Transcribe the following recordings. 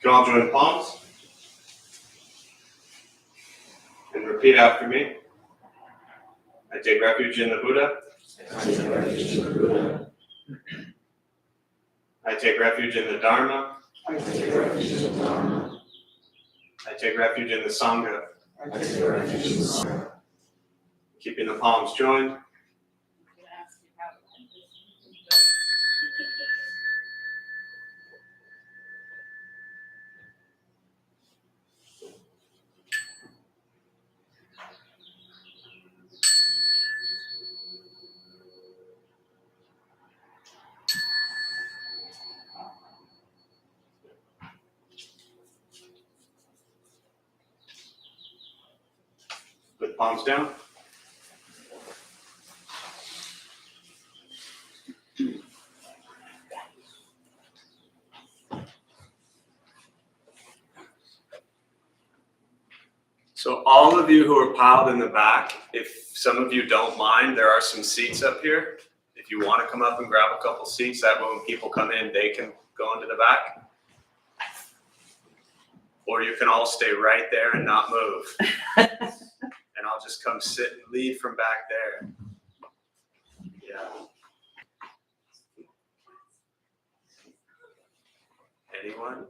You can all join palms and repeat after me. I take refuge in the Buddha. I take refuge in the Buddha. I take refuge in the Dharma. I take refuge in the Dharma. I take refuge in the Sangha. I take refuge in the Sangha. Keeping the palms joined. Put palms down. So all of you who are piled in the back, if some of you don't mind, there are some seats up here. If you want to come up and grab a couple seats, that way when people come in, they can go into the back. Or you can all stay right there and not move. And I'll just come sit and lead from back there. Yeah. Anyone?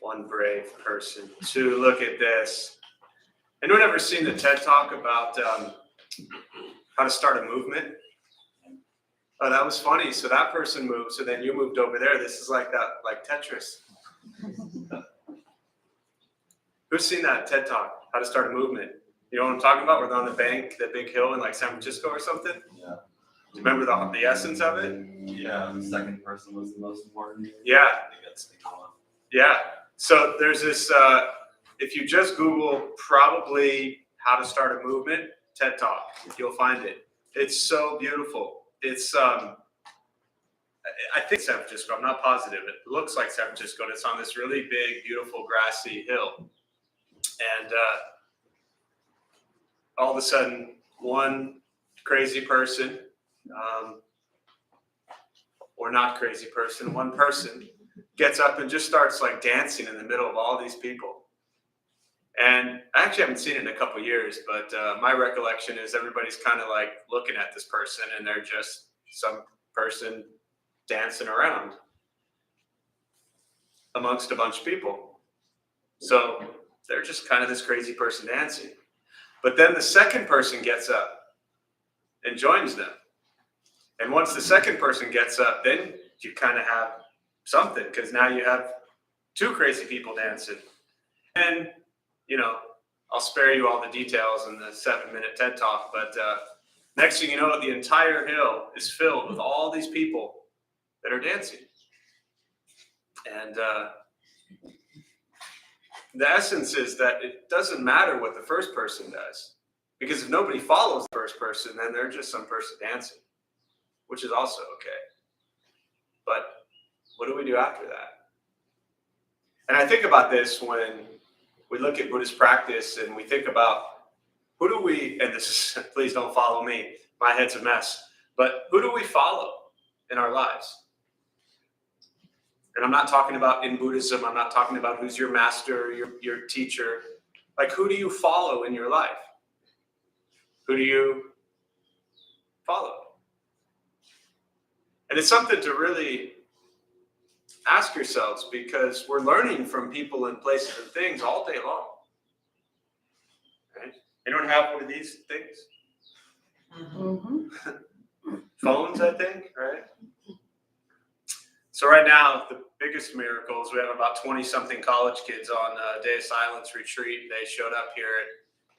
One brave person. Two, look at this. Anyone ever seen the TED Talk about how to start a movement? Oh, that was funny. So that person moved, so then you moved over there. This is like that, like Tetris. Who's seen that TED Talk? How to start a movement? You know what I'm talking about? We're on the bank, the big hill in like San Francisco or something. Yeah. Do you remember the essence of it? Yeah, the second person was the most important. Yeah. I think that's the one. Yeah. So there's this, if you just Google probably how to start a movement, TED Talk, you'll find it. It's so beautiful. It's, I think San Francisco, I'm not positive. It looks like San Francisco, and it's on this really big, beautiful, grassy hill. And all of a sudden, one crazy person, or not crazy person, one person gets up and just starts like dancing in the middle of all these people. And I actually haven't seen it in a couple of years, but my recollection is everybody's kind of like looking at this person and they're just some person dancing around amongst a bunch of people. So they're just kind of this crazy person dancing. But then the second person gets up and joins them. And once the second person gets up, then you kind of have something, because now you have two crazy people dancing. And, you know, I'll spare you all the details in the 7-minute TED Talk, but next thing you know, the entire hill is filled with all these people that are dancing. And the essence is that it doesn't matter what the first person does, because if nobody follows the first person, then they're just some person dancing, which is also okay. But what do we do after that? And I think about this when we look at Buddhist practice and we think about who do we, and this is, please don't follow me, my head's a mess, but who do we follow in our lives? And I'm not talking about in Buddhism, I'm not talking about who's your master, your teacher. Like, who do you follow in your life? Who do you follow? And it's something to really ask yourselves, because we're learning from people and places and things all day long. Right? Anyone have one of these things? Mm-hmm. Phones, I think, right? So right now, the biggest miracles, we have about 20-something college kids on a Day of Silence retreat. They showed up here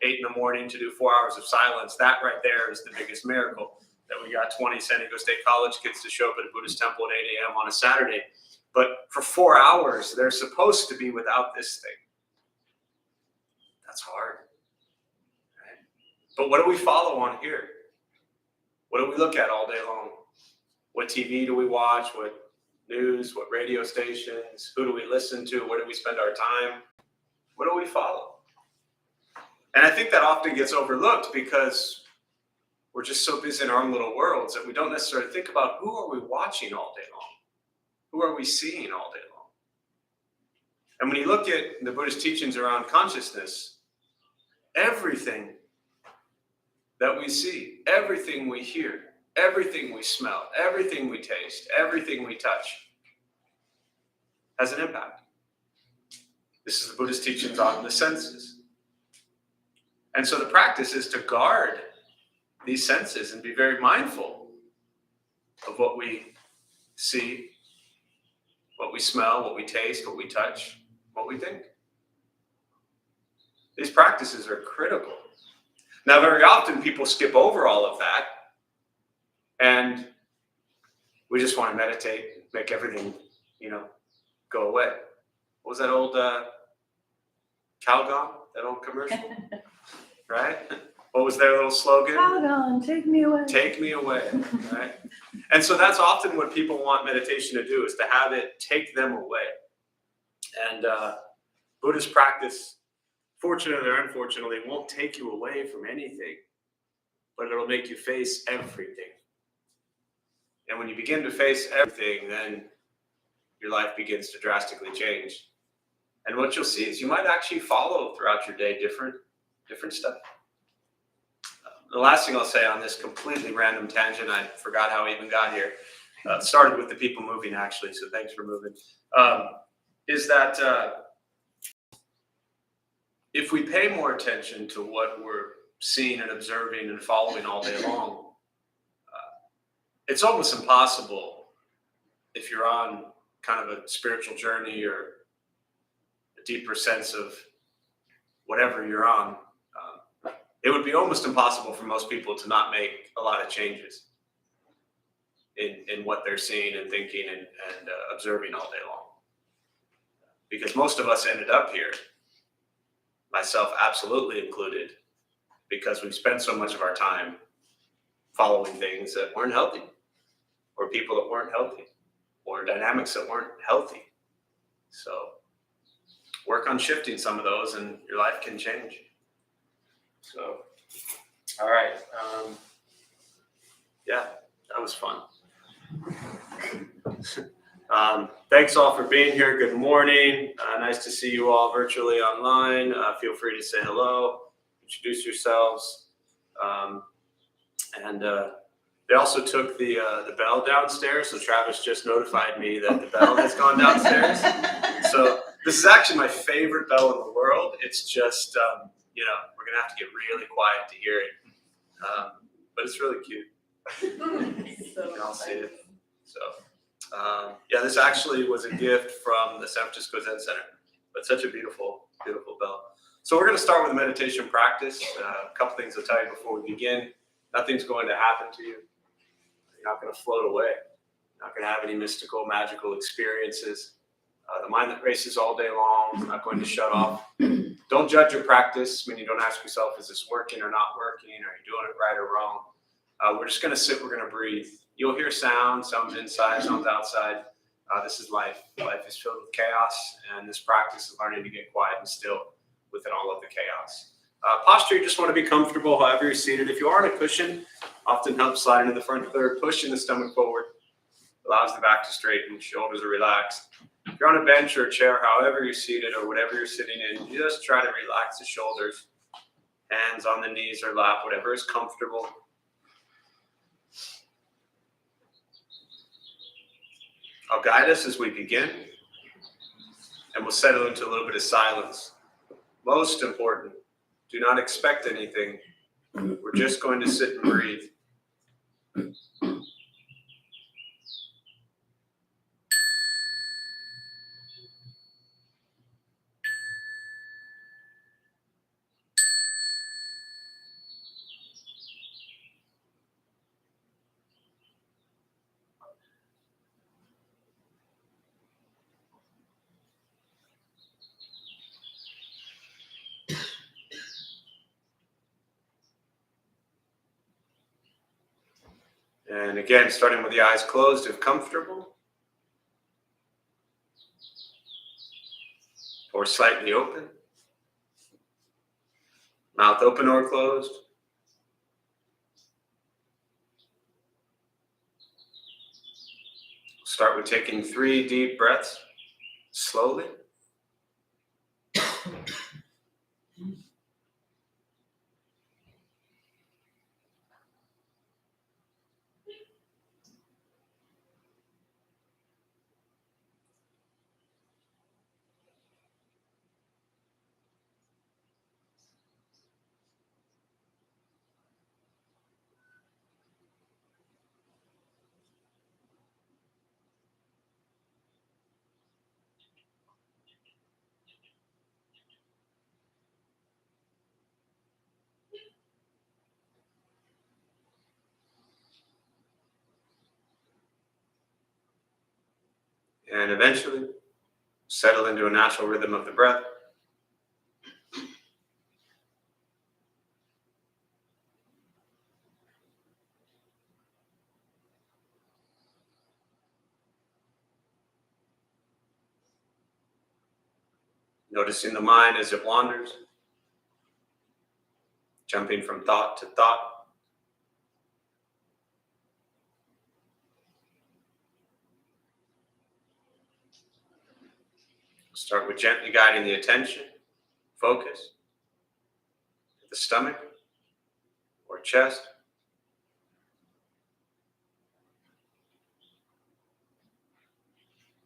at 8 in the morning to do 4 hours of silence. That right there is the biggest miracle, that we got 20 San Diego State college kids to show up at a Buddhist temple at 8 a.m. on a Saturday. But for 4 hours, they're supposed to be without this thing. That's hard. Right? But what do we follow on here? What do we look at all day long? What TV do we watch? What news? What radio stations? Who do we listen to? Where do we spend our time? What do we follow? And I think that often gets overlooked because we're just so busy in our own little worlds that we don't necessarily think about who are we watching all day long? Who are we seeing all day long? And when you look at the Buddhist teachings around consciousness, everything that we see, everything we hear, everything we smell, everything we taste, everything we touch has an impact. This is the Buddhist teachings on the senses. And so the practice is to guard these senses and be very mindful of what we see, what we smell, what we taste, what we touch, what we think. These practices are critical. Now, very often people skip over all of that and we just want to meditate, make everything, go away. What was that old Calgon, that old commercial? Right? What was their little slogan? Calgon, take me away. Take me away, right? And so that's often what people want meditation to do, is to have it take them away. And Buddhist practice, fortunately or unfortunately, won't take you away from anything, but it'll make you face everything. And when you begin to face everything, then your life begins to drastically change. And what you'll see is you might actually follow throughout your day different stuff. The last thing I'll say on this completely random tangent, I forgot how I even got here. Started with the people moving, actually, so thanks for moving. Is that if we pay more attention to what we're seeing and observing and following all day long, it's almost impossible, if you're on kind of a spiritual journey or a deeper sense of whatever you're on, it would be almost impossible for most people to not make a lot of changes in what they're seeing and thinking and observing all day long. Because most of us ended up here, myself absolutely included, because we've spent so much of our time following things that weren't healthy, or people that weren't healthy, or dynamics that weren't healthy. So work on shifting some of those and your life can change. So, all right. Yeah, that was fun. Thanks all for being here. Good morning. Nice to see you all virtually online. Feel free to say hello, introduce yourselves. They also took the bell downstairs, so Travis just notified me that the bell has gone downstairs. So this is actually my favorite bell in the world. It's just, we're gonna have to get really quiet to hear it, but it's really cute. You can all see it. So, this actually was a gift from the San Francisco Zen Center, but such a beautiful, beautiful bell. So we're gonna start with a meditation practice. A couple things I'll tell you before we begin. Nothing's going to happen to you. You're not going to float away. You're not going to have any mystical, magical experiences. The mind that races all day long is not going to shut off. Don't judge your practice. When you don't ask yourself, is this working or not working? Are you doing it right or wrong? We're just going to sit. We're going to breathe. You'll hear sounds inside, sounds outside. This is life. Life is filled with chaos, and this practice is learning to get quiet and still within all of the chaos. Posture, you just want to be comfortable however you're seated. If you are on a cushion, often helps slide into the front third, pushing the stomach forward, allows the back to straighten, shoulders are relaxed. If you're on a bench or a chair, however you're seated or whatever you're sitting in, you just try to relax the shoulders, hands on the knees or lap, whatever is comfortable. I'll guide us as we begin, and we'll settle into a little bit of silence. Most important, do not expect anything. We're just going to sit and breathe. And again, starting with the eyes closed if comfortable, or slightly open, mouth open or closed. Start with taking 3 deep breaths slowly. And eventually settle into a natural rhythm of the breath. Noticing the mind as it wanders, jumping from thought to thought. Start with gently guiding the attention, focus, to the stomach or chest.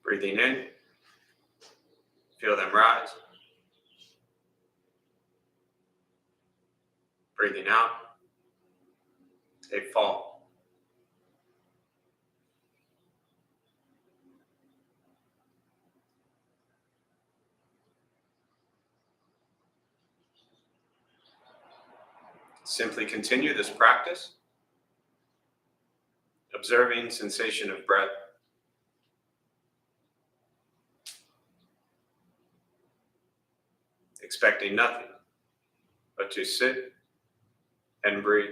Breathing in, feel them rise. Breathing out, they fall. Simply continue this practice, observing sensation of breath. Expecting nothing but to sit and breathe.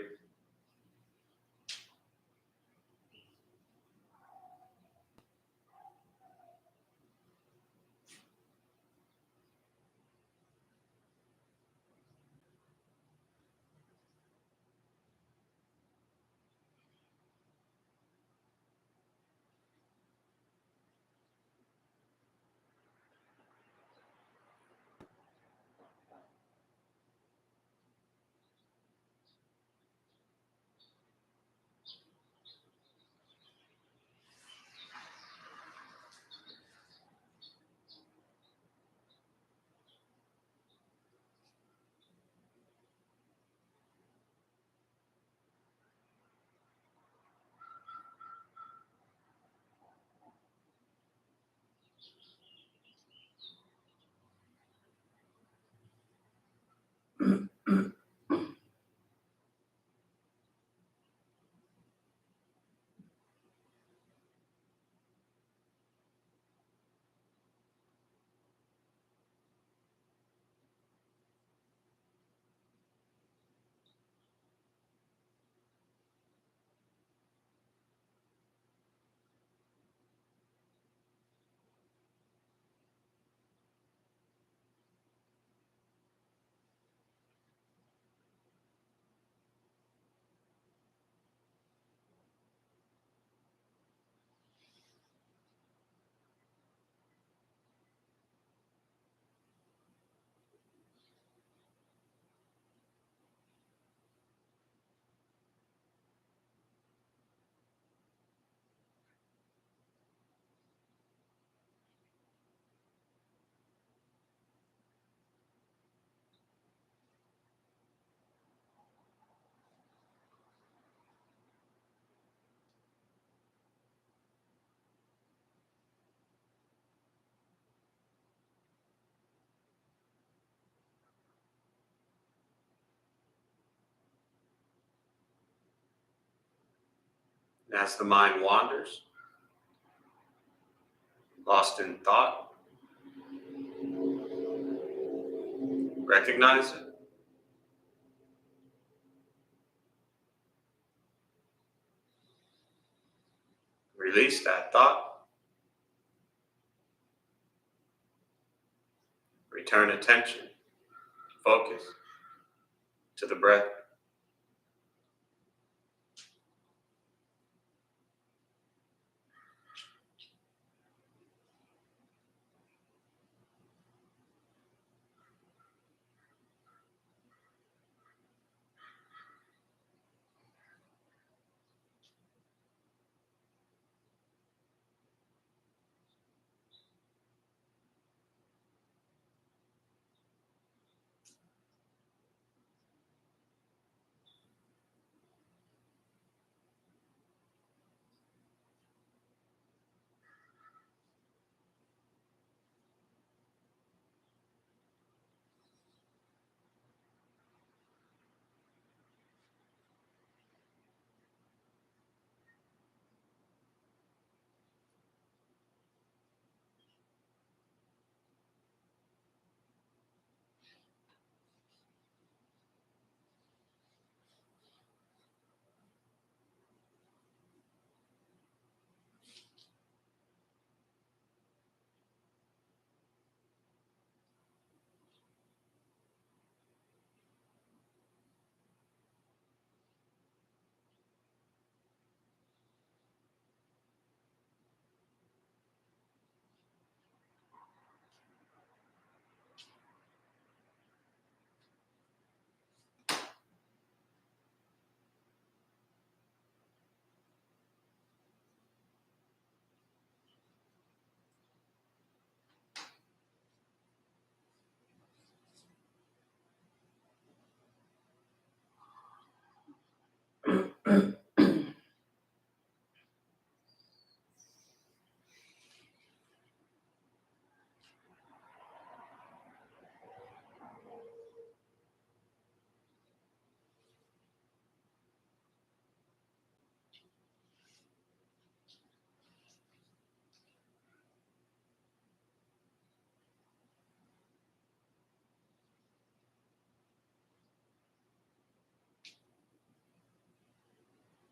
And as the mind wanders, lost in thought, recognize it. Release that thought. Return attention, focus to the breath.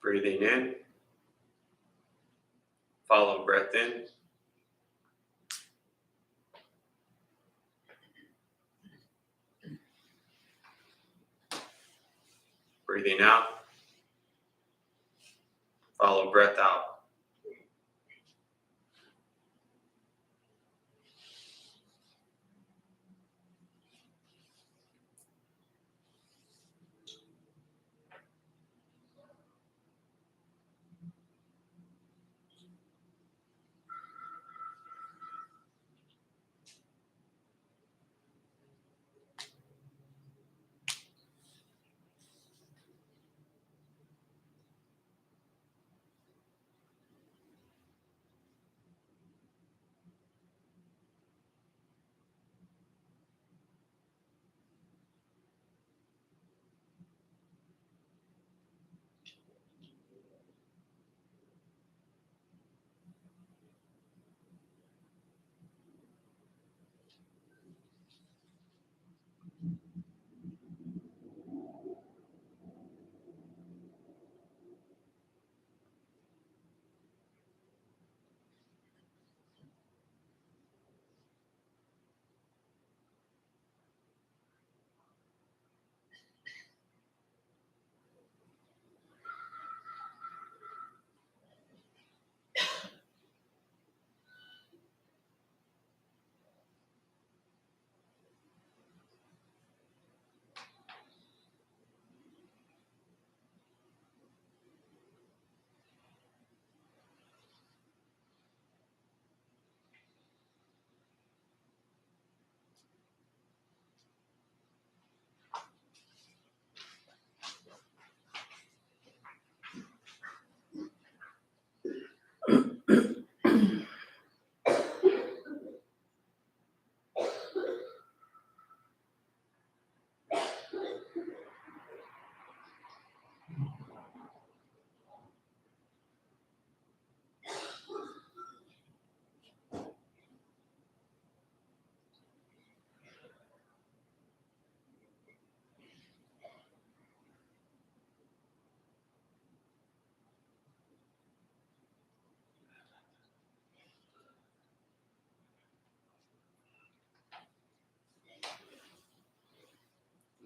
Breathing in. Follow breath in. Breathing out. Follow breath out.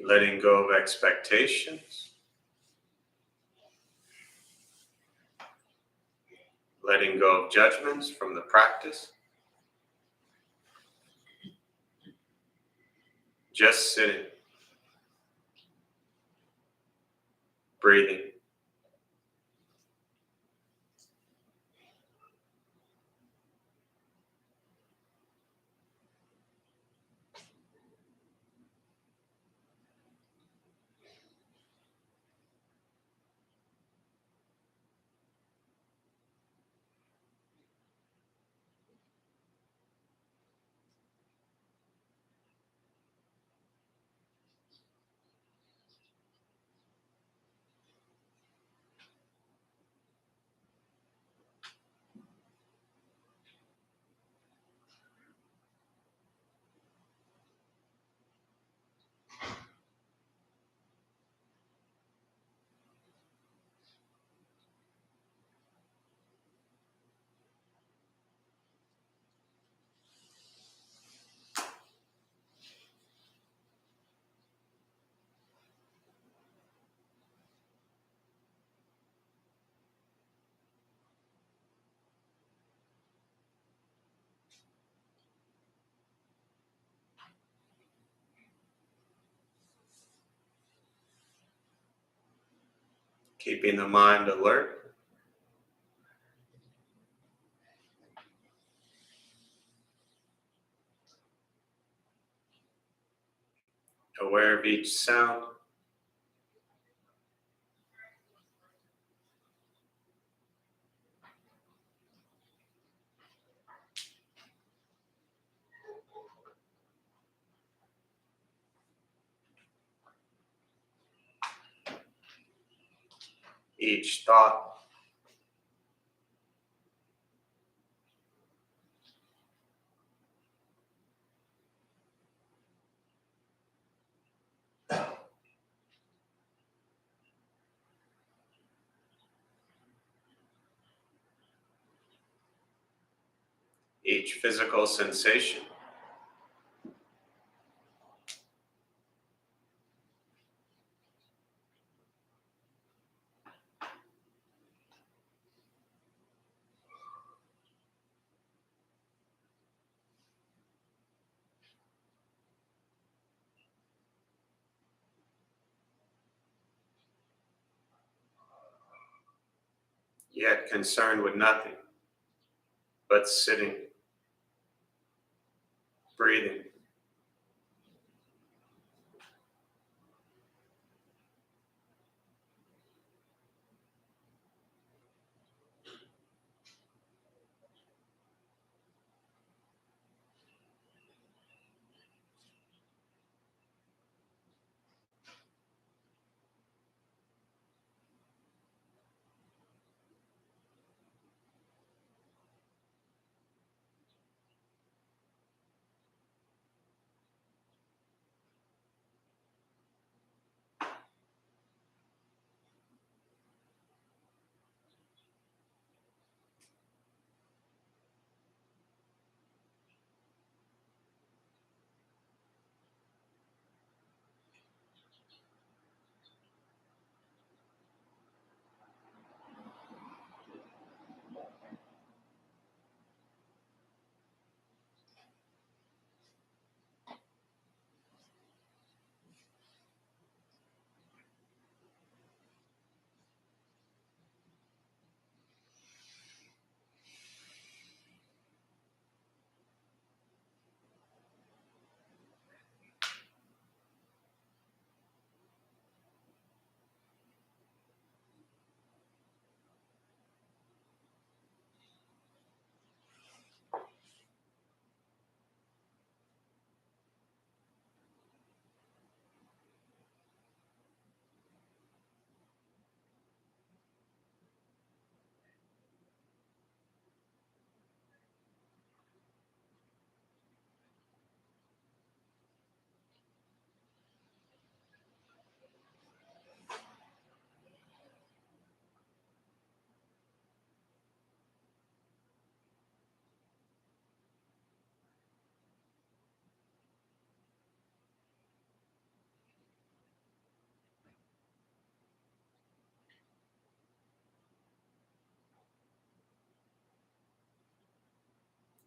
Letting go of expectations. Letting go of judgments from the practice. Just sitting. Breathing. Keeping the mind alert. Aware of each sound. Each thought. each physical sensation. Yet concerned with nothing but sitting, breathing.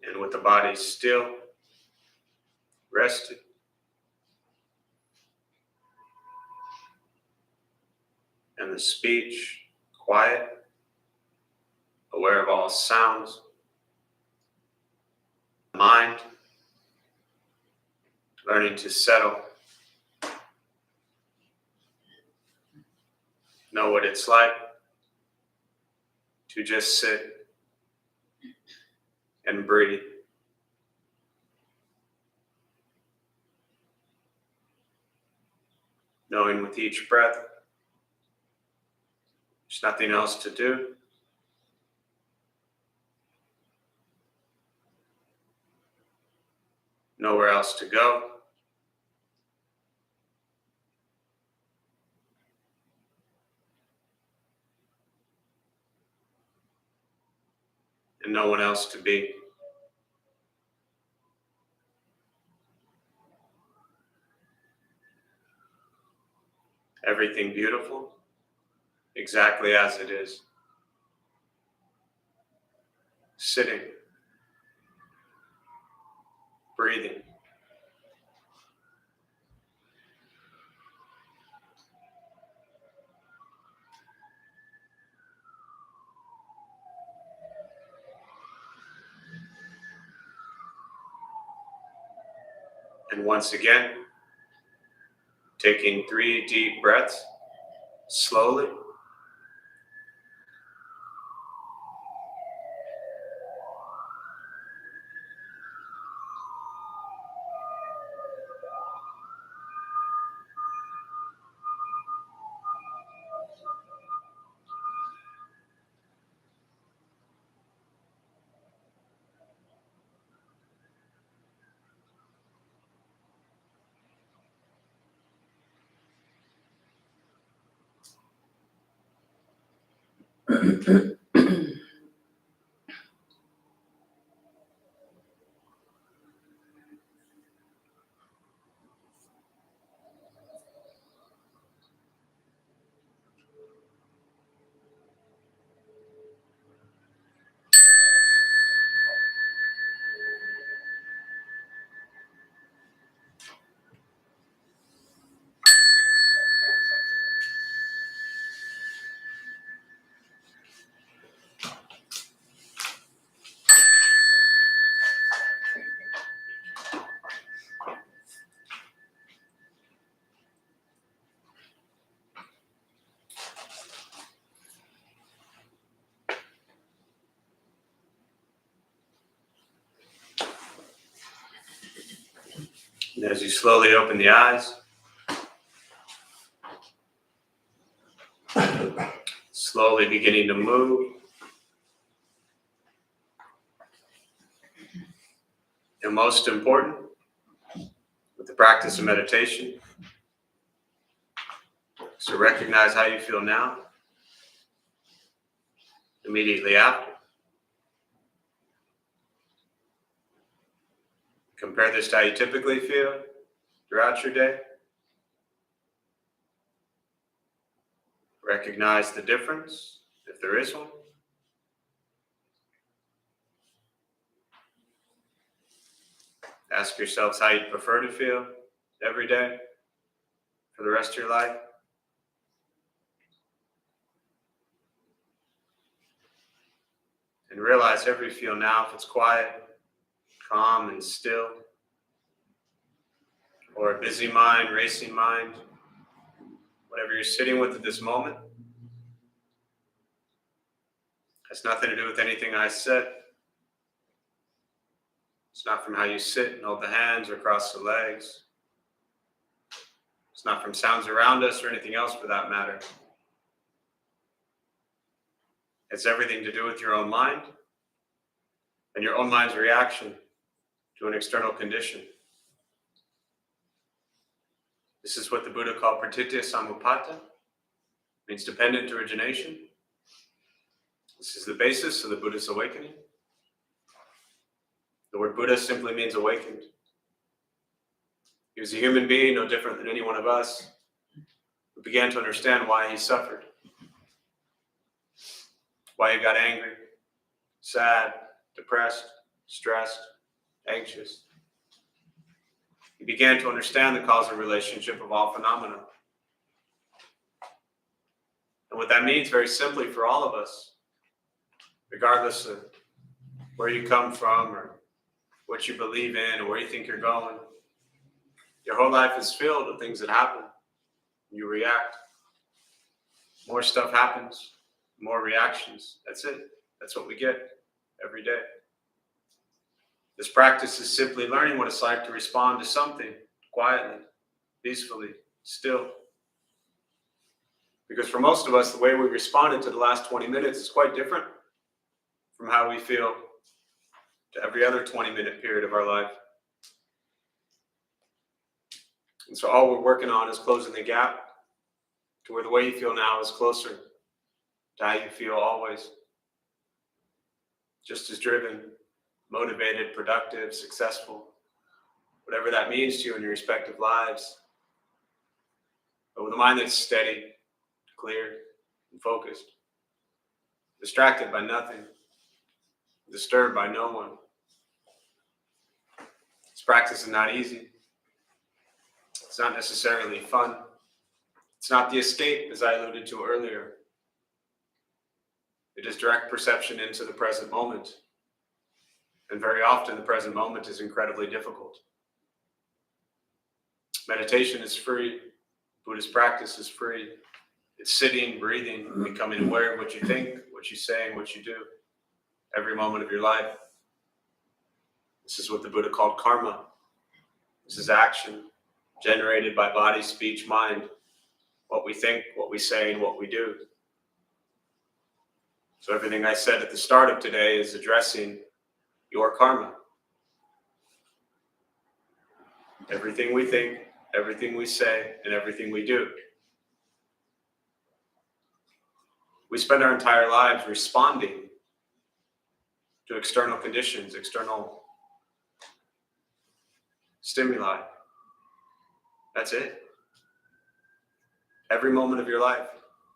And with the body still, rested, and the speech quiet, aware of all sounds, mind learning to settle, know what it's like to just sit and breathe. Knowing with each breath, there's nothing else to do. Nowhere else to go. And no one else to be. Everything beautiful, exactly as it is. Sitting, breathing. And once again, taking 3 deep breaths, slowly. And as you slowly open the eyes, slowly beginning to move. And most important, with the practice of meditation, is to recognize how you feel now, immediately after. Compare this to how you typically feel throughout your day. Recognize the difference, if there is one. Ask yourselves how you'd prefer to feel every day for the rest of your life. And realize however you feel now, if it's quiet, calm, and still, or a busy mind, racing mind, whatever you're sitting with at this moment, has nothing to do with anything I said. It's not from how you sit and hold the hands or cross the legs. It's not from sounds around us or anything else for that matter. It's everything to do with your own mind and your own mind's reaction to an external condition. This is what the Buddha called pratitya samuppada, means dependent origination. This is the basis of the Buddhist awakening. The word Buddha simply means awakened. He was a human being, no different than any one of us, who began to understand why he suffered, why he got angry, sad, depressed, stressed, anxious. He began to understand the causal relationship of all phenomena. And what that means very simply for all of us, regardless of where you come from or what you believe in or where you think you're going, your whole life is filled with things that happen. You react. More stuff happens, more reactions. That's it. That's what we get every day. This practice is simply learning what it's like to respond to something quietly, peacefully, still. Because for most of us, the way we responded to the last 20 minutes is quite different from how we feel to every other 20-minute period of our life. And so all we're working on is closing the gap to where the way you feel now is closer to how you feel always. Just as driven, motivated, productive, successful, whatever that means to you in your respective lives. But with a mind that's steady, clear, and focused, distracted by nothing, disturbed by no one. This practice is not easy. It's not necessarily fun. It's not the escape, as I alluded to earlier. It is direct perception into the present moment. And very often the present moment is incredibly difficult. Meditation is free. Buddhist practice is free. It's sitting, breathing, becoming aware of what you think, what you say, and what you do every moment of your life. This is what the Buddha called karma. This is action generated by body, speech, mind, what we think, what we say, and what we do. So everything I said at the start of today is addressing your karma. Everything we think, everything we say, and everything we do. We spend our entire lives responding to external conditions, external stimuli. That's it. Every moment of your life,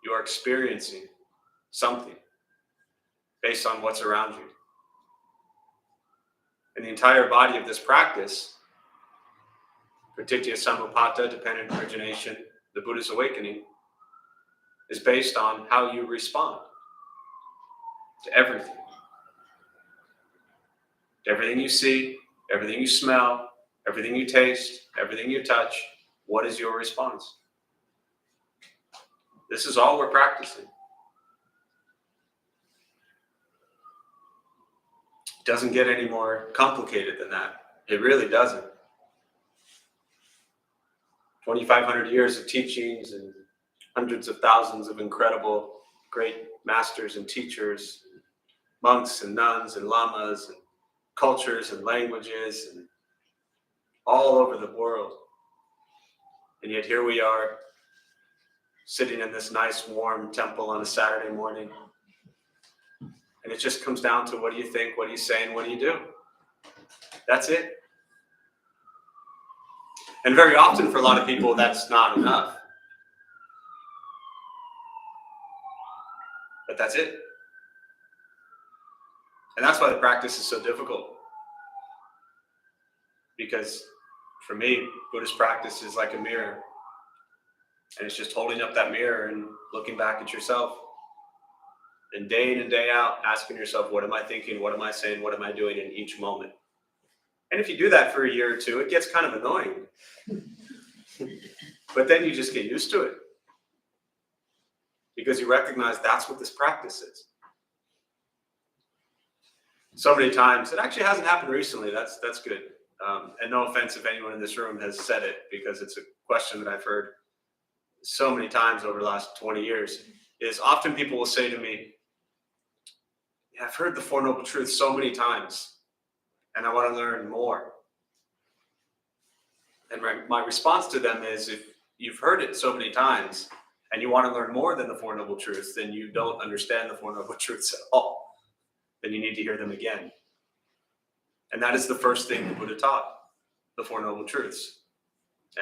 you are experiencing something based on what's around you. And the entire body of this practice, pratitya samuppada, dependent origination, the Buddhist awakening, is based on how you respond to everything. To everything you see, everything you smell, everything you taste, everything you touch. What is your response? This is all we're practicing. It doesn't get any more complicated than that. It really doesn't. 2,500 years of teachings and hundreds of thousands of incredible, great masters and teachers, monks and nuns and lamas and cultures and languages and all over the world. And yet here we are, sitting in this nice warm temple on a Saturday morning. And it just comes down to, what do you think, what do you say, and what do you do? That's it. And very often for a lot of people, that's not enough. But that's it. And that's why the practice is so difficult. Because for me, Buddhist practice is like a mirror. And it's just holding up that mirror and looking back at yourself. And day in and day out, asking yourself, what am I thinking? What am I saying? What am I doing in each moment? And if you do that for a year or two, it gets kind of annoying. But then you just get used to it. Because you recognize that's what this practice is. So many times, it actually hasn't happened recently, that's good. And no offense if anyone in this room has said it, because it's a question that I've heard so many times over the last 20 years, is often people will say to me, yeah, I've heard the Four Noble Truths so many times, and I want to learn more. And my response to them is, if you've heard it so many times, and you want to learn more than the Four Noble Truths, then you don't understand the Four Noble Truths at all. Then you need to hear them again. And that is the first thing the Buddha taught, the Four Noble Truths.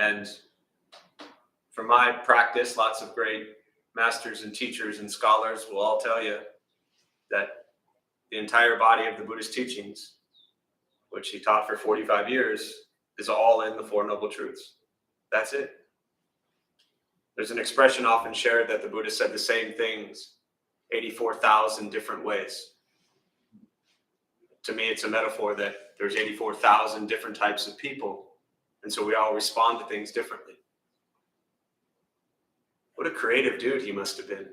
And from my practice, lots of great masters and teachers and scholars will all tell you that the entire body of the Buddhist teachings, which he taught for 45 years, is all in the Four Noble Truths. That's it. There's an expression often shared that the Buddha said the same things 84,000 different ways. To me, it's a metaphor that there's 84,000 different types of people, and so we all respond to things differently. What a creative dude he must have been,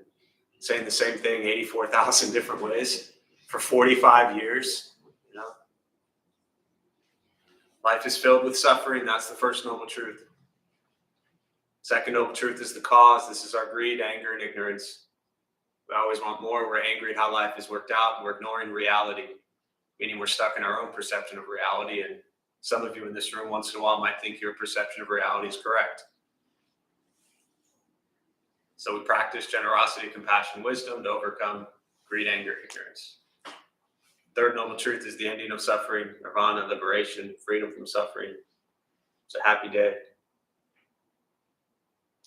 saying the same thing 84,000 different ways for 45 years. You know, life is filled with suffering. That's the first noble truth. Second noble truth is the cause. This is our greed, anger, and ignorance. We always want more. We're angry at how life has worked out. We're ignoring reality, meaning we're stuck in our own perception of reality. And some of you in this room once in a while might think your perception of reality is correct. So we practice generosity, compassion, wisdom to overcome greed, anger, ignorance. Third noble truth is the ending of suffering, nirvana, liberation, freedom from suffering. It's a happy day.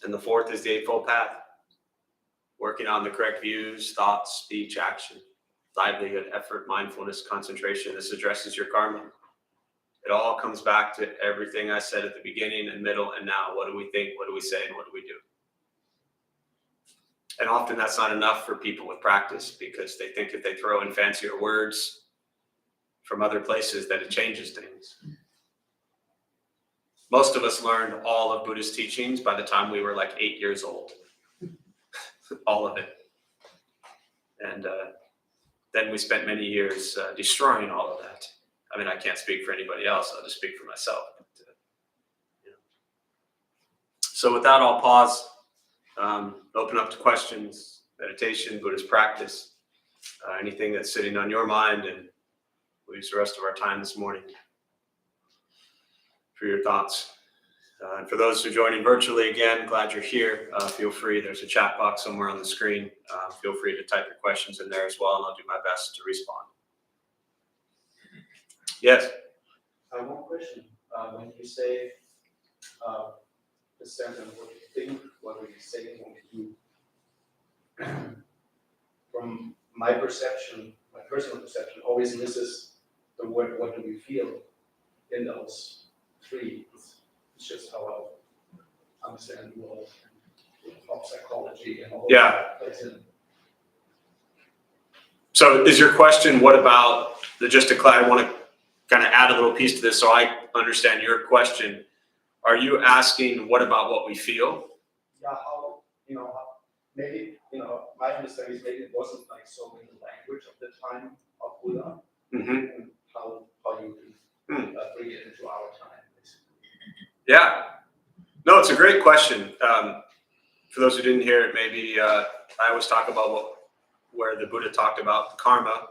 And the fourth is the Eightfold Path, working on the correct views, thoughts, speech, action, livelihood, effort, mindfulness, concentration. This addresses your karma. It all comes back to everything I said at the beginning and middle and now. What do we think? What do we say? And what do we do? And often that's not enough for people with practice, because they think if they throw in fancier words from other places that it changes things. Most of us learned all of Buddhist teachings by the time we were like 8 years old. All of it. And then we spent many years destroying all of that. I mean, I can't speak for anybody else. I'll just speak for myself. But, you know. So with that, I'll pause. Open up to questions, meditation, Buddhist practice, anything that's sitting on your mind, and we'll use the rest of our time this morning for your thoughts. And for those who are joining virtually, again, glad you're here. Feel free, there's a chat box somewhere on the screen. Feel free to type your questions in there as well, and I'll do my best to respond. Yes? One question. When you say the sentence, what you think, what you say, what you do, from my perception, my personal perception, always misses the word, what do we feel in those three. It's just how I understand the world, pop psychology and all that plays in. So is your question, what about, I want to kind of add a little piece to this so I understand your question. Are you asking what about what we feel? Yeah, how, maybe, my understanding is maybe it wasn't like so in the language of the time of Buddha, and how you can bring it into our time, basically. Yeah. No, it's a great question. For those who didn't hear it, maybe I always talk about where the Buddha talked about karma,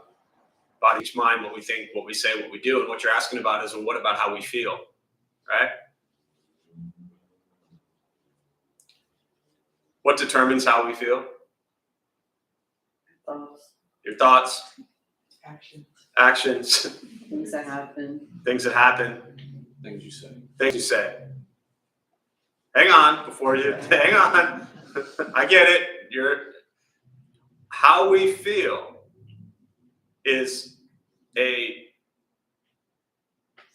body, mind, what we think, what we say, what we do. And what you're asking about is, well, what about how we feel, right? What determines how we feel? Thoughts, Your thoughts, actions, actions, things that happen. things that happen, Things you say. things you say. Hang on, before you, hang on. I get it. How we feel is an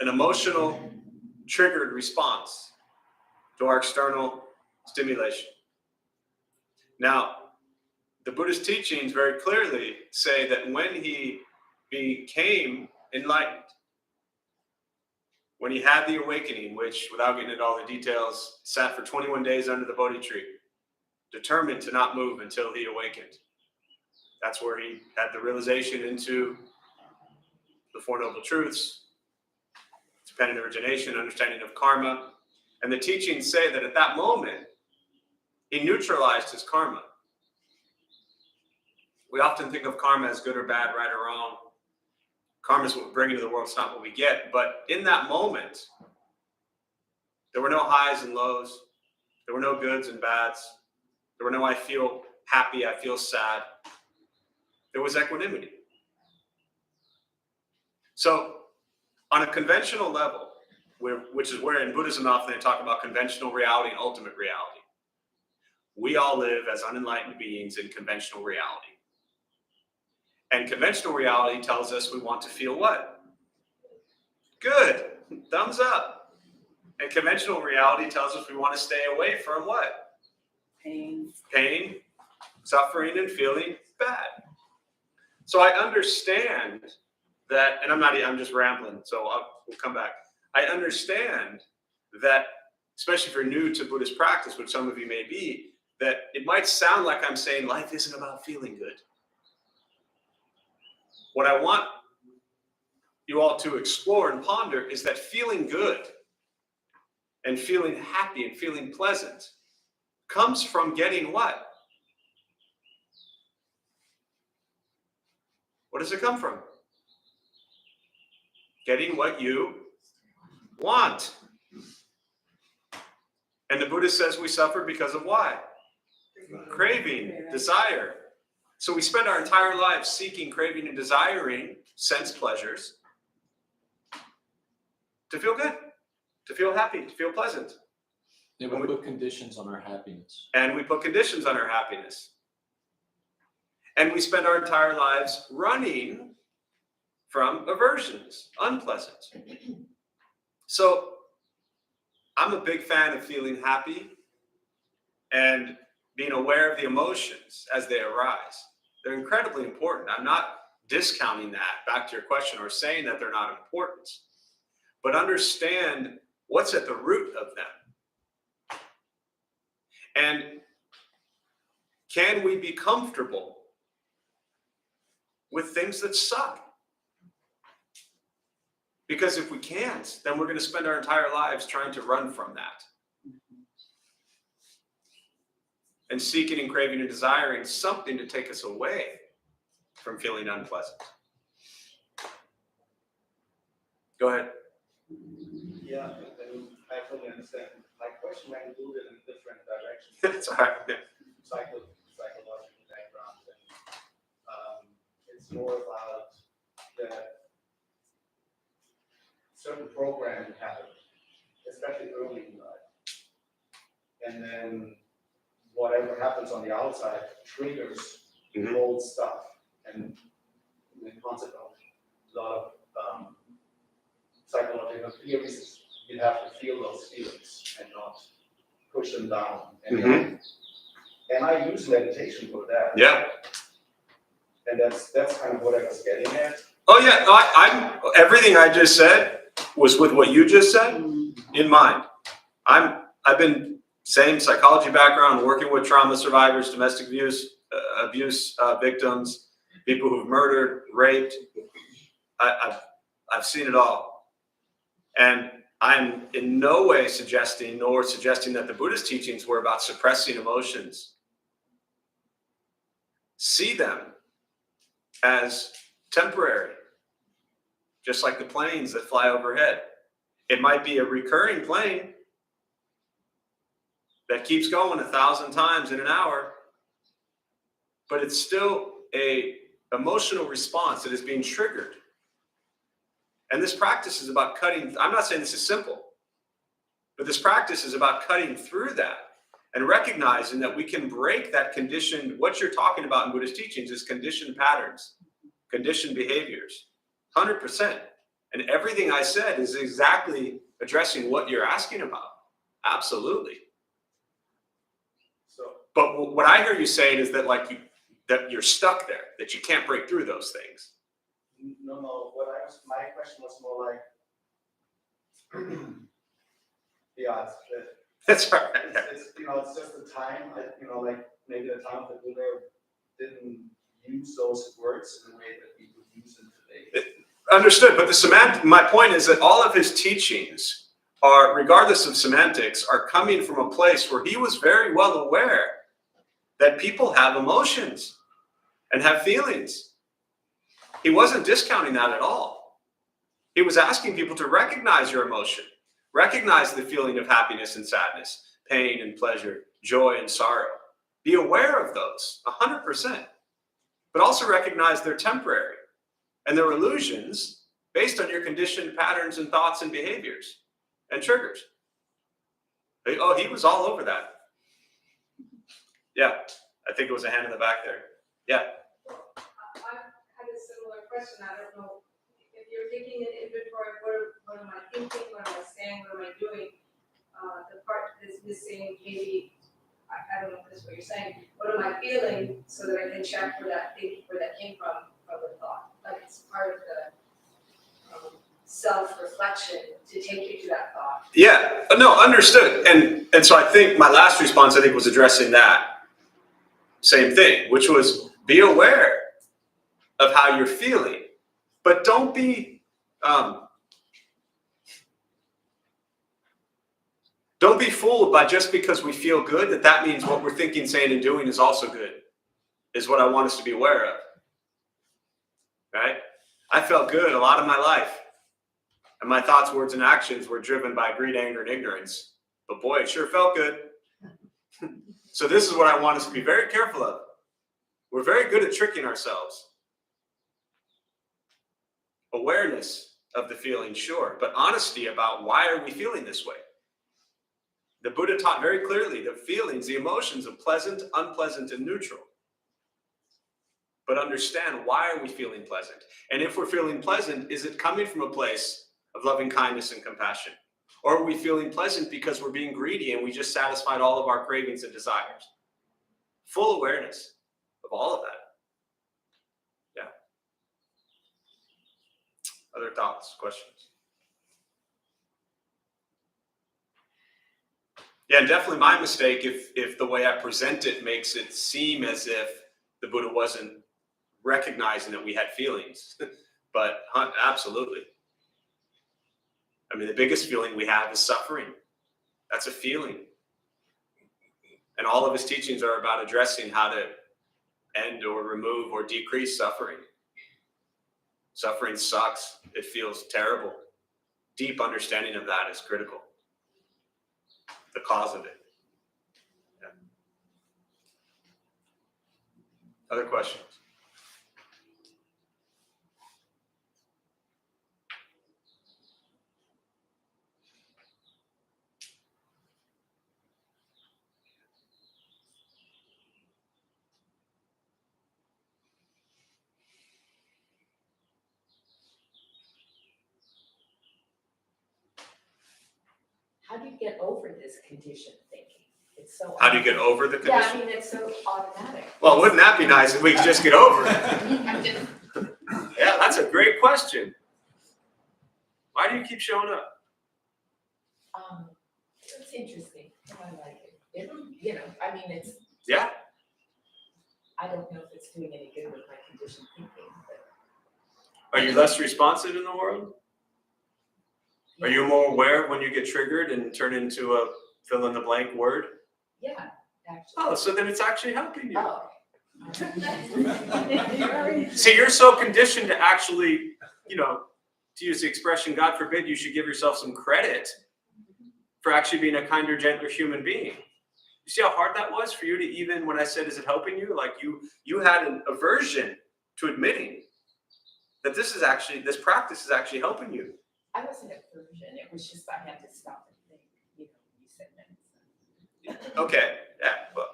emotional triggered response to our external stimulation. Now, the Buddhist teachings very clearly say that when he became enlightened, when he had the awakening, which, without getting into all the details, sat for 21 days under the Bodhi tree, determined to not move until he awakened. That's where he had the realization into the Four Noble Truths, dependent origination, understanding of karma. And the teachings say that at that moment, he neutralized his karma. We often think of karma as good or bad, right or wrong. Karma is what we bring into the world, it's not what we get. But in that moment, there were no highs and lows. There were no goods and bads. There were no I feel happy, I feel sad. There was equanimity. So on a conventional level, which is where in Buddhism often they talk about conventional reality and ultimate reality, we all live as unenlightened beings in conventional reality. And conventional reality tells us we want to feel what? Good. Thumbs up. And conventional reality tells us we want to stay away from what? Pain. Pain, suffering, and feeling bad. So I understand that, and I'm just rambling, so we'll come back. I understand that, especially if you're new to Buddhist practice, which some of you may be, that it might sound like I'm saying life isn't about feeling good. What I want you all to explore and ponder is that feeling good and feeling happy and feeling pleasant comes from getting what? What does it come from? Getting what you want. And the Buddha says we suffer because of why? Craving, desire. So we spend our entire lives seeking, craving, and desiring sense pleasures to feel good, to feel happy, to feel pleasant. Yeah, we put conditions on our happiness. And we put conditions on our happiness. And we spend our entire lives running from aversions, unpleasant. So I'm a big fan of feeling happy and being aware of the emotions as they arise. They're incredibly important. I'm not discounting that, back to your question, or saying that they're not important. But understand what's at the root of them. And can we be comfortable with things that suck? Because if we can't, then we're going to spend our entire lives trying to run from that. And seeking and craving and desiring something to take us away from feeling unpleasant. Go ahead. Yeah, and I totally understand. My question might be moved in a different direction. It's all right. Yeah. Psychological background. And, it's more about the certain programming happen, especially early in life. And then whatever happens on the outside triggers old stuff. And the concept of a lot of psychological theories, you have to feel those feelings and not push them down. And I use meditation for that. Yeah. And that's kind of what I was getting at. Oh yeah. I'm everything I just said was with what you just said in mind. I've been same psychology background, working with trauma survivors, domestic abuse victims, people who've murdered, raped. I've seen it all. And I'm in no way suggesting that the Buddhist teachings were about suppressing emotions. See them as temporary, just like the planes that fly overhead. It might be a recurring plane that keeps going 1,000 times in an hour, but it's still a emotional response that is being triggered. And this practice is about cutting. I'm not saying this is simple, but this practice is about cutting through that and recognizing that we can break that conditioned. What you're talking about in Buddhist teachings is conditioned patterns, conditioned behaviors, 100%. And everything I said is exactly addressing what you're asking about. Absolutely. So, But what I hear you saying is that that you're stuck there, that you can't break through those things. no, my question was more like, the odds, That's right. it's just the time, like maybe the time that Buddha didn't use those words in a way that we would use them today. Understood, but my point is that all of his teachings are, regardless of semantics, are coming from a place where he was very well aware that people have emotions and have feelings. He wasn't discounting that at all. He was asking people to recognize your emotion, recognize the feeling of happiness and sadness, pain and pleasure, joy and sorrow. Be aware of those, 100%, but also recognize they're temporary. And they're illusions based on your conditioned patterns and thoughts and behaviors and triggers. Oh, he was all over that. Yeah, I think it was a hand in the back there. Yeah. I had a similar question. I don't know if you're taking an inventory. What am I thinking? What am I saying? What am I doing? The part that is missing, maybe I don't know if that's what you're saying. What am I feeling so that I can check where that came from the thought? Like it's part of the self-reflection to take you to that thought. Yeah, no, understood. And so I think my last response, was addressing that same thing, which was be aware of how you're feeling, but don't be fooled by just because we feel good that means what we're thinking, saying, and doing is also good, is what I want us to be aware of. Right? I felt good a lot of my life. And my thoughts, words, and actions were driven by greed, anger, and ignorance. But boy, it sure felt good. So this is what I want us to be very careful of. We're very good at tricking ourselves. Awareness of the feeling, sure, but honesty about why are we feeling this way. The Buddha taught very clearly the feelings, the emotions of pleasant, unpleasant, and neutral. But understand, why are we feeling pleasant? And if we're feeling pleasant, is it coming from a place of loving kindness and compassion? Or are we feeling pleasant because we're being greedy and we just satisfied all of our cravings and desires? Full awareness of all of that. Yeah. Other thoughts, questions? Yeah, and definitely my mistake if the way I present it makes it seem as if the Buddha wasn't recognizing that we had feelings. But absolutely. I mean, the biggest feeling we have is suffering. That's a feeling. And all of his teachings are about addressing how to end or remove or decrease suffering. Suffering sucks. It feels terrible. Deep understanding of that is critical. The cause of it. Yeah. Other questions? How do you get over this conditioned thinking? It's so. How do you get over the Yeah, condition? I mean, it's so automatic. Well, wouldn't that be nice if we could just get over it? Yeah, that's a great question. Why do you keep showing up? It's interesting. I like it. I mean, it's. Yeah. I don't know if it's doing any good with my conditioned thinking, but. Are you less responsive in the world? Are you more aware when you get triggered and turn into a fill in the blank word? Yeah, actually. Oh, so then it's actually helping you. Oh. See, you're so conditioned to actually, to use the expression, God forbid, you should give yourself some credit for actually being a kinder, gentler human being. You see how hard that was for you to even, when I said, is it helping you? Like you had an aversion to admitting that this practice is actually helping you. I wasn't a version, it was just I had to stop and think, you said medicine. Okay, yeah, well.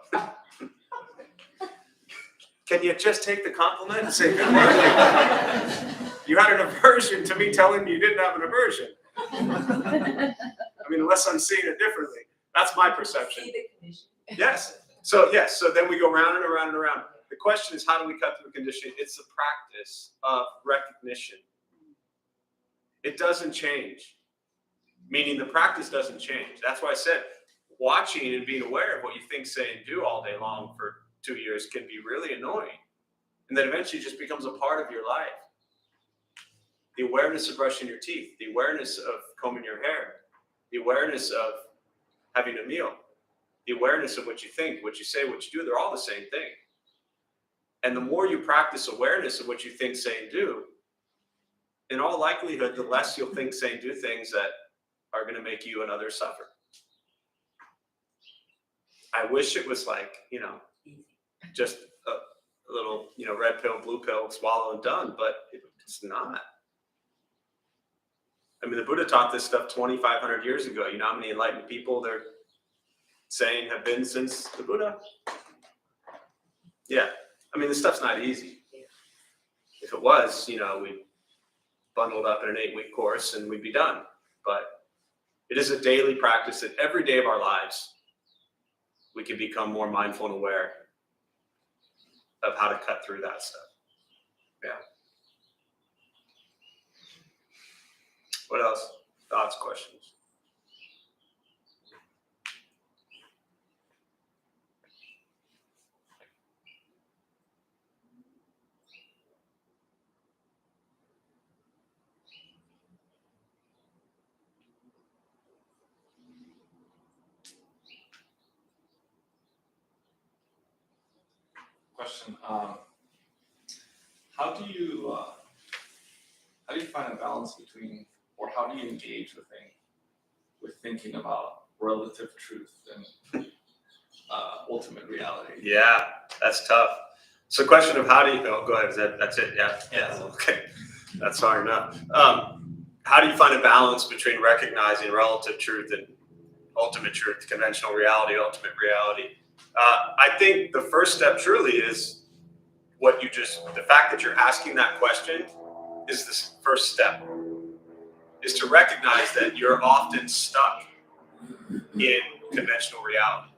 Can you just take the compliment and say good morning? You had an aversion to me telling you didn't have an aversion. I mean, unless I'm seeing it differently. That's my perception. See the condition? Yes. So then we go round and around and around. The question is, how do we cut through conditioning? It's the practice of recognition. It doesn't change. Meaning the practice doesn't change. That's why I said watching and being aware of what you think, say, and do all day long for 2 years can be really annoying. And then eventually just becomes a part of your life. The awareness of brushing your teeth, the awareness of combing your hair, the awareness of having a meal, the awareness of what you think, what you say, what you do, they're all the same thing. And the more you practice awareness of what you think, say, and do, in all likelihood, the less you'll think, say, and do things that are going to make you and others suffer. I wish it was like, just a little, red pill, blue pill, swallow and done, but it's not. I mean, the Buddha taught this stuff 2,500 years ago. You know how many enlightened people they're saying have been since the Buddha? Yeah. I mean, this stuff's not easy. If it was, we'd bundled up in an 8-week course and we'd be done. But it is a daily practice that every day of our lives, we can become more mindful and aware of how to cut through that stuff. Yeah. What else? Thoughts, questions? Question. How do you find a balance between, or how do you engage with thinking about relative truth and ultimate reality? Yeah, that's tough. So, question of how do you? Oh, go ahead. That's it. Yeah. Yeah. Okay. That's hard enough. How do you find a balance between recognizing relative truth and ultimate truth, conventional reality, ultimate reality? I think the first step truly is the fact that you're asking that question is the first step, is to recognize that you're often stuck in conventional reality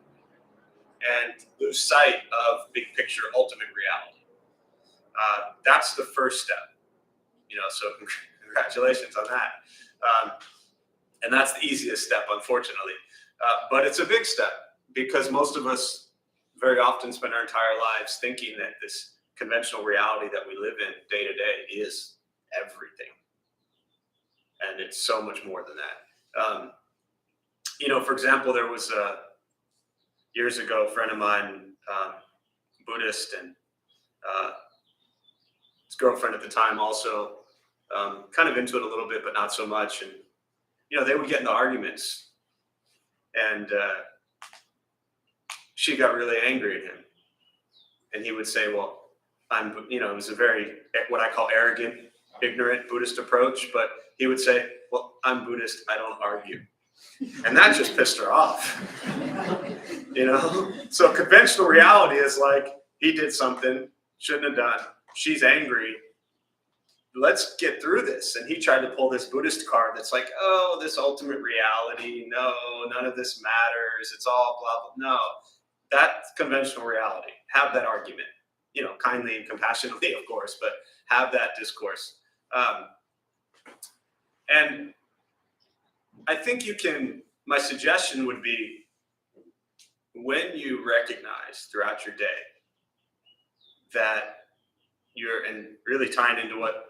and lose sight of big picture ultimate reality. That's the first step, so congratulations on that. And that's the easiest step, unfortunately. But it's a big step because most of us very often spend our entire lives thinking that this conventional reality that we live in day to day is everything. And it's so much more than that. For example, there was years ago, a friend of mine, Buddhist, and his girlfriend at the time also kind of into it a little bit, but not so much. And, they would get into arguments. And she got really angry at him. And he would say, well, it was a very, what I call arrogant, ignorant Buddhist approach. But he would say, well, I'm Buddhist, I don't argue. And that just pissed her off. So conventional reality is like, he did something, shouldn't have done. She's angry. Let's get through this. And he tried to pull this Buddhist card that's like, oh, this ultimate reality. No, none of this matters. It's all blah, blah. No, that's conventional reality. Have that argument, kindly and compassionately, of course, but have that discourse. And I think my suggestion would be, when you recognize throughout your day that and really tying into what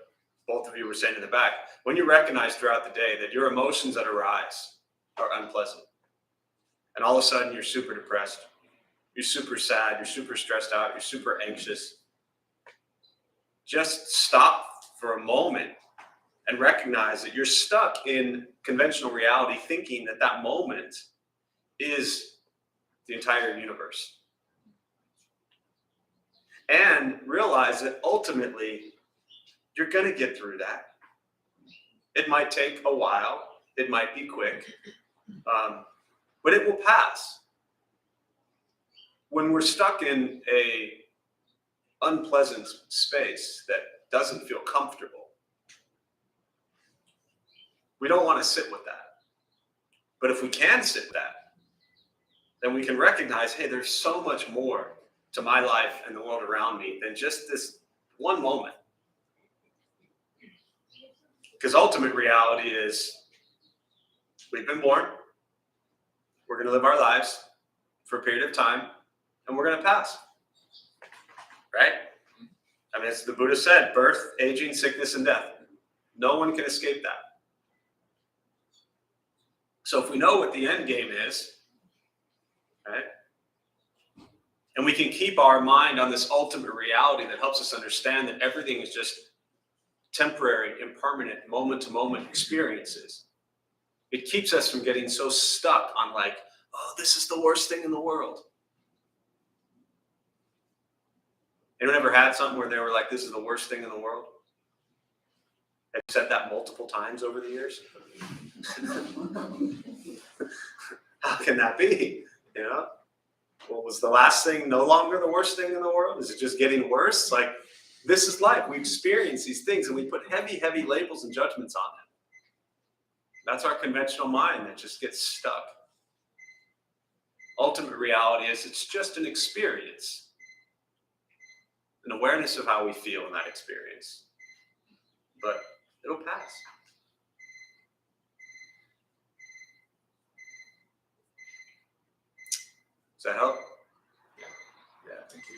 both of you were saying in the back, when you recognize throughout the day that your emotions that arise are unpleasant, and all of a sudden you're super depressed, you're super sad, you're super stressed out, you're super anxious, just stop for a moment and recognize that you're stuck in conventional reality thinking that that moment is the entire universe. And realize that ultimately you're going to get through that. It might take a while, it might be quick, but it will pass. When we're stuck in a unpleasant space that doesn't feel comfortable, we don't want to sit with that. But if we can sit with that, then we can recognize, hey, there's so much more to my life and the world around me than just this one moment. Because ultimate reality is we've been born, we're going to live our lives for a period of time, and we're going to pass. Right? I mean, as the Buddha said, birth, aging, sickness, and death. No one can escape that. So if we know what the end game is, right, and we can keep our mind on this ultimate reality that helps us understand that everything is just temporary, impermanent, moment-to-moment experiences, it keeps us from getting so stuck on like, oh, this is the worst thing in the world. Anyone ever had something where they were like, this is the worst thing in the world? Have you said that multiple times over the years? How can that be? You know? Well, was the last thing no longer the worst thing in the world? Is it just getting worse? Like, this is life. We experience these things and we put heavy, heavy labels and judgments on them. That's our conventional mind that just gets stuck. Ultimate reality is it's just an experience, an awareness of how we feel in that experience. But it'll pass. Does that help? Yeah, thank you.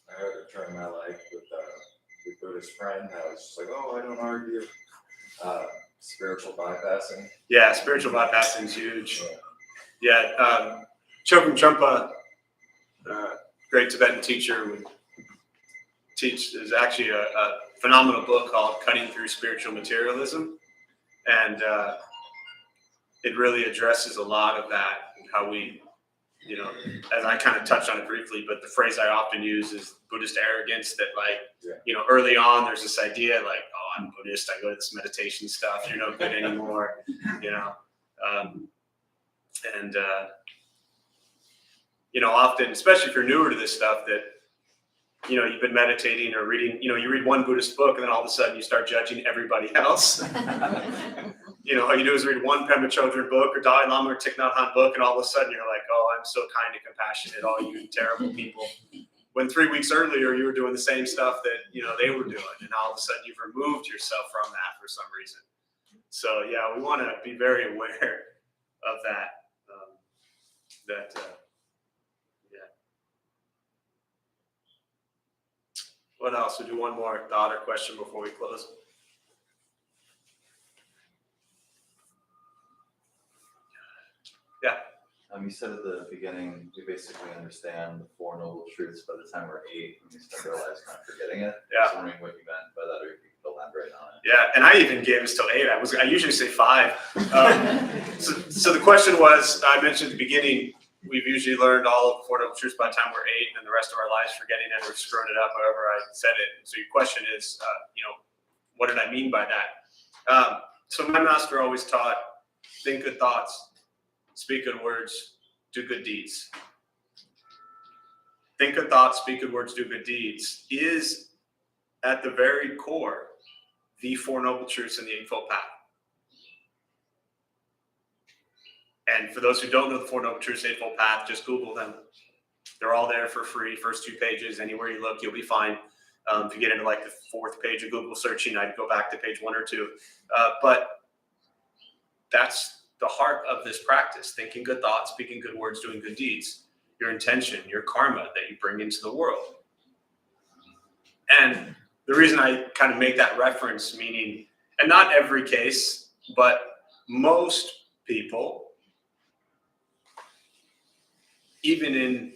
I heard a term I like with a Buddhist friend. I was just like, oh, I don't argue. Spiritual bypassing. Yeah, spiritual bypassing is huge. Yeah, Chogyam Trungpa, great Tibetan teacher, would teach. There's actually a phenomenal book called Cutting Through Spiritual Materialism, and it really addresses a lot of that and how we, you know, as I kind of touched on it briefly, but the phrase I often use is Buddhist arrogance, that like, you know, early on there's this idea like, oh, I'm Buddhist, I go to this meditation stuff, you're no good anymore, you know. You know, often, especially if you're newer to this stuff, that, you know, you've been meditating or reading, you know, you read one Buddhist book and then all of a sudden you start judging everybody else. You know, all you do is read one Pema Chodron book or Dalai Lama or Thich Nhat Hanh book, and all of a sudden you're like, oh, I'm so kind and compassionate, all you terrible people. When 3 weeks earlier you were doing the same stuff that, you know, they were doing, and all of a sudden you've removed yourself from that for some reason. So yeah, we want to be very aware of that. Yeah. What else? We'll do one more thought or question before we close. Yeah. You said at the beginning, we basically understand the Four Noble Truths by the time we're 8, and we spend our lives kind of forgetting it. Yeah. I was wondering what you meant by that, or if you could elaborate on it. Yeah, and I even gave us till 8. I usually say 5. So the question was, I mentioned at the beginning, we've usually learned all of the Four Noble Truths by the time we're 8, and then the rest of our lives forgetting it or screwing it up, however I said it. So your question is, you know, what did I mean by that? So my master always taught, think good thoughts, speak good words, do good deeds. Think good thoughts, speak good words, do good deeds is at the very core the Four Noble Truths and the Eightfold Path. And for those who don't know the Four Noble Truths, Eightfold Path, just Google them. They're all there for free. First 2 pages, anywhere you look, you'll be fine. If you get into like the 4th page of Google searching, I'd go back to page 1 or 2. But that's the heart of this practice: thinking good thoughts, speaking good words, doing good deeds. Your intention, your karma that you bring into the world. And the reason I kind of make that reference, meaning, and not every case, but most people, even in,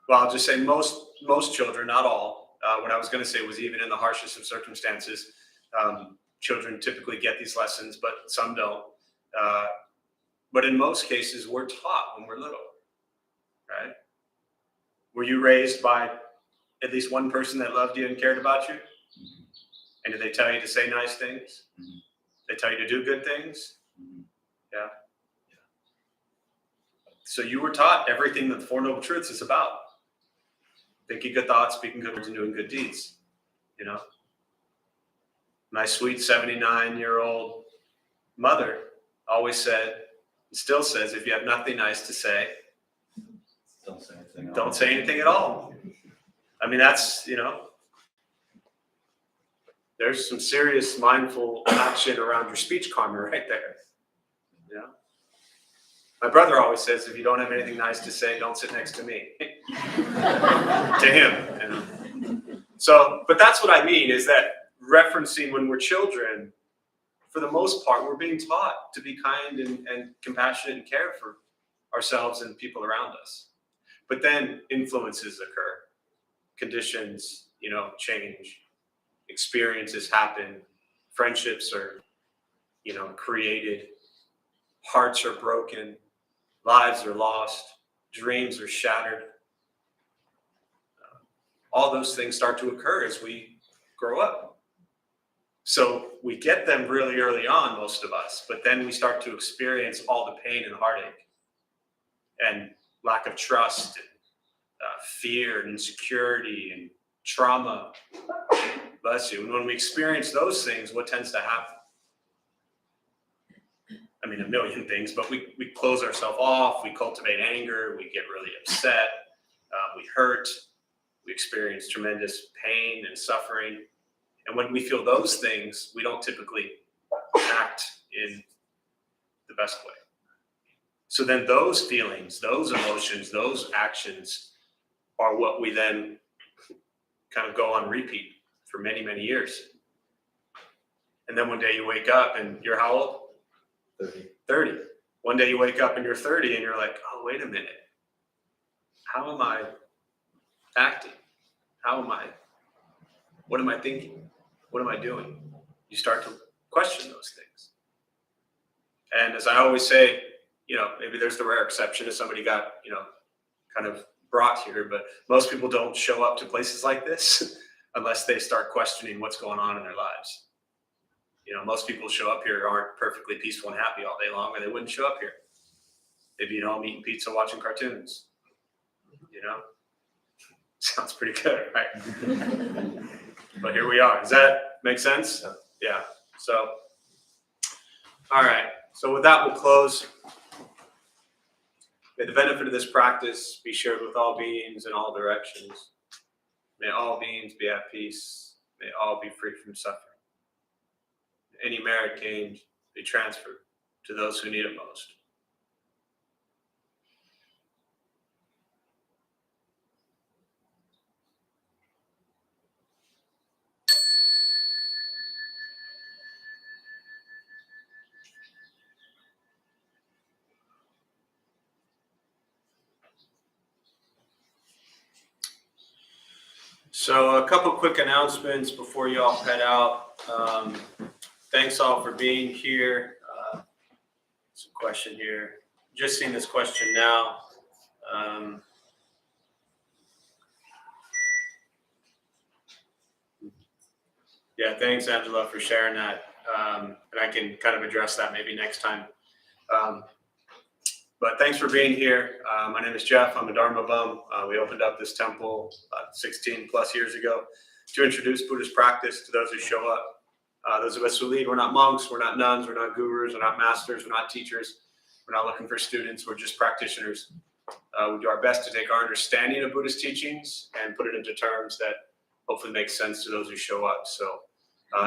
well, I'll just say most children, not all. What I was going to say was even in the harshest of circumstances, children typically get these lessons, but some don't. But in most cases, we're taught when we're little, right? Were you raised by at least one person that loved you and cared about you? And did they tell you to say nice things? They tell you to do good things? Yeah. So you were taught everything that the Four Noble Truths is about. Thinking good thoughts, speaking good words, and doing good deeds. You know? My sweet 79-year-old mother always said, and still says, if you have nothing nice to say, Don't say anything. don't say anything at all. I mean, that's, you know, there's some serious mindful action around your speech karma right there. You know? My brother always says, if you don't have anything nice to say, don't sit next to me. To him, you know. So, but that's what I mean, is that referencing when we're children, for the most part, we're being taught to be kind and compassionate and care for ourselves and people around us. But then influences occur, conditions, you know, change, experiences happen, friendships are, you know, created, hearts are broken, lives are lost, dreams are shattered. All those things start to occur as we grow up. So we get them really early on, most of us, but then we start to experience all the pain and heartache and lack of trust and fear and insecurity and trauma. Bless you. And when we experience those things, what tends to happen? I mean, a million things, but we close ourselves off, we cultivate anger, we get really upset, we hurt, we experience tremendous pain and suffering. And when we feel those things, we don't typically act in the best way. So then those feelings, those emotions, those actions are what we then kind of go on repeat for many, many years. And then one day you wake up and you're how old? 30. One day you wake up and you're 30 and you're like, oh, wait a minute. How am I acting? What am I thinking? What am I doing? You start to question those things. And as I always say, you know, maybe there's the rare exception if somebody got, you know, kind of brought here, but most people don't show up to places like this unless they start questioning what's going on in their lives. You know, most people show up here aren't perfectly peaceful and happy all day long, or they wouldn't show up here. They'd be at home eating pizza, watching cartoons. You know, sounds pretty good, right? But here we are. Does that make sense? Yeah. So, all right. So with that, we'll close. May the benefit of this practice be shared with all beings in all directions. May all beings be at peace. May all be free from suffering. Any merit gained be transferred to those who need it most. So a couple quick announcements before you all head out. Thanks all for being here. There's a question here. Just seen this question now. Yeah, thanks Angela for sharing that. And I can kind of address that maybe next time. But thanks for being here. My name is Jeff. I'm a Dharma bum. We opened up this temple 16 plus years ago to introduce Buddhist practice to those who show up. Those of us who lead, we're not monks, we're not nuns, we're not gurus, we're not masters, we're not teachers. We're not looking for students, we're just practitioners. We do our best to take our understanding of Buddhist teachings and put it into terms that hopefully make sense to those who show up. So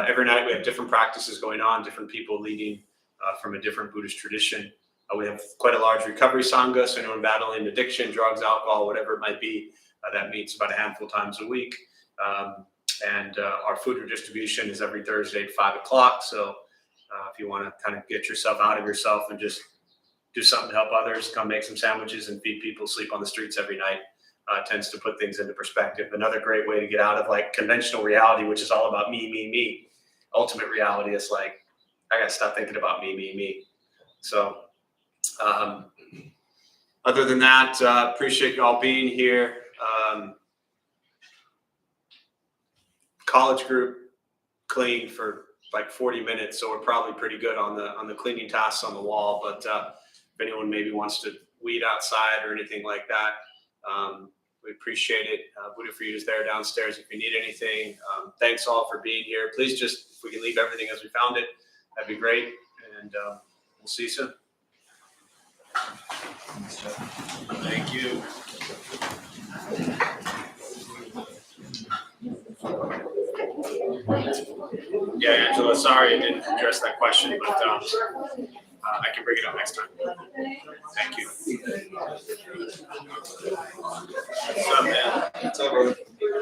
every night we have different practices going on, different people leading from a different Buddhist tradition. We have quite a large recovery sangha, so anyone battling addiction, drugs, alcohol, whatever it might be, that meets about a handful of times a week. And our food distribution is every Thursday at 5 o'clock. So if you want to kind of get yourself out of yourself and just do something to help others, come make some sandwiches and feed people, sleep on the streets every night. Tends to put things into perspective. Another great way to get out of like conventional reality, which is all about me. Ultimate reality is like, I gotta stop thinking about me. So other than that, appreciate you all being here. College group cleaned for like 40 minutes, so we're probably pretty good on the cleaning tasks on the wall. But if anyone maybe wants to weed outside or anything like that, we appreciate it. Buddha for you is there downstairs if you need anything. Thanks all for being here. Please just, if we can leave everything as we found it, that'd be great. And we'll see you soon. Thank you. Yeah, Angela, sorry I didn't address that question, but I can bring it up next time. Thank you. What's up, man? What's up, brother?